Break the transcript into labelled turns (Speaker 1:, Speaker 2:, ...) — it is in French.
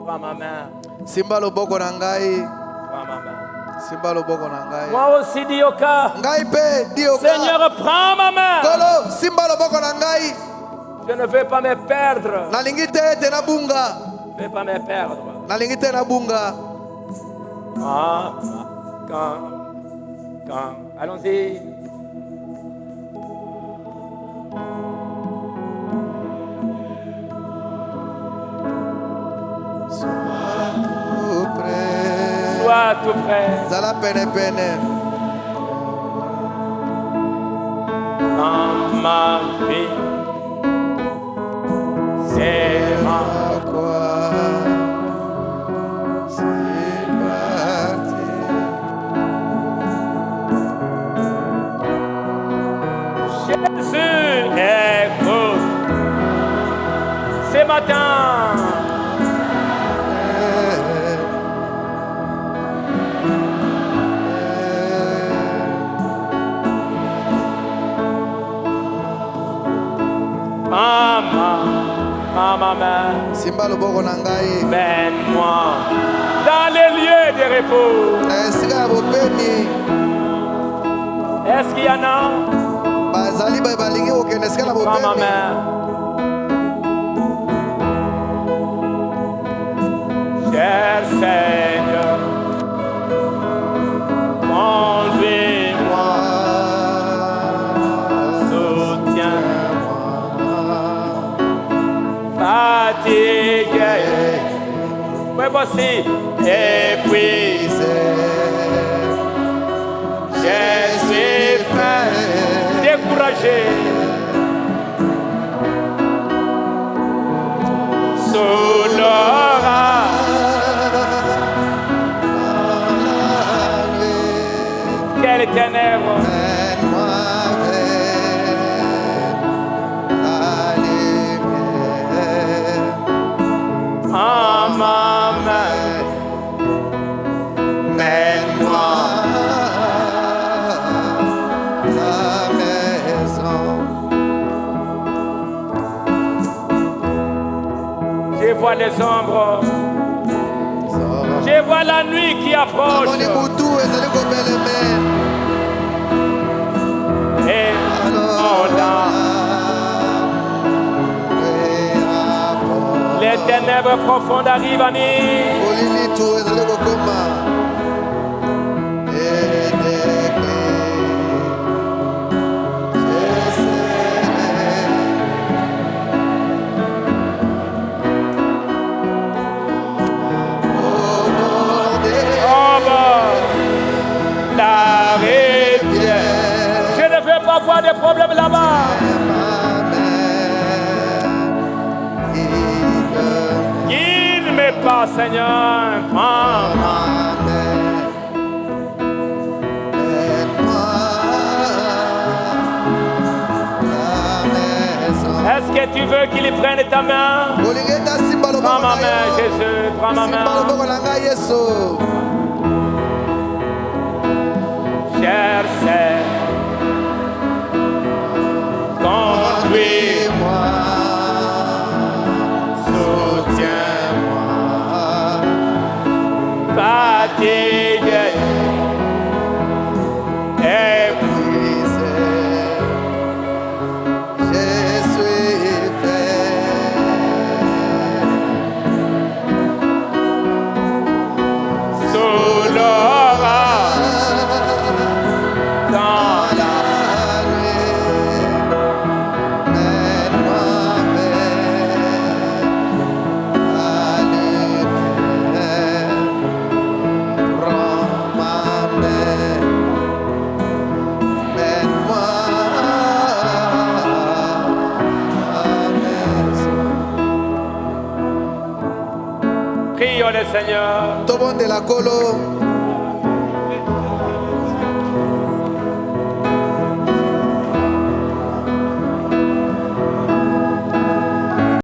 Speaker 1: Prends ma main.
Speaker 2: Simba loboko na ngai.
Speaker 1: Prends ma main.
Speaker 2: Simba loboko na ngai.
Speaker 1: Moi aussi, Dioka.
Speaker 2: Ngai pe Dioka.
Speaker 1: Seigneur, prends ma main.
Speaker 2: Kolo simba loboko na ngai.
Speaker 1: Je ne veux pas me perdre.
Speaker 2: Nalingi te te na bunga.
Speaker 1: Je ne veux pas me perdre.
Speaker 2: Nalingi te na bunga.
Speaker 1: Quand. Allons-y. Sois tout près.
Speaker 2: Zala pene pene.
Speaker 1: Dans ma vie, c'est ma
Speaker 2: quoi. C'est parti.
Speaker 1: Jésus, écoute. Ce matin. Maman,
Speaker 2: Simba loboko na ngai.
Speaker 1: mène-moi dans les lieux de repos.
Speaker 2: Esika ya bopemi.
Speaker 1: Est-ce qu'il y en a?
Speaker 2: Bazali balingi kokende esika na
Speaker 1: Prends ma
Speaker 2: bopemi.
Speaker 1: main. Cher Seigneur, conduis-moi, soutiens-moi, fatigué, oui voici, épuisé, je suis fait, découragé, sous l'orage. Quelle ténèbres.
Speaker 2: Mène-moi vers la lumière.
Speaker 1: En ma main.
Speaker 2: Mène-moi à la maison.
Speaker 1: Je vois les ombres. Je vois la nuit qui approche.
Speaker 2: Namoni butu ezali kobeleme.
Speaker 1: Et les ténèbres profondes arrivent à nous.
Speaker 2: Bolili tu ezali kokoma.
Speaker 1: Je ne veux pas voir des problèmes là-bas. Guide-moi pas, Seigneur. Est-ce que tu veux qu'il prenne ta main? Prends ma main, Jésus. Prends ma main. Cher Seigneur, conduis-moi, soutiens-moi, fatigué, épuisé,
Speaker 2: je suis fait.
Speaker 1: sous l'orage. Prions le Seigneur.
Speaker 2: Tout le monde est la colo.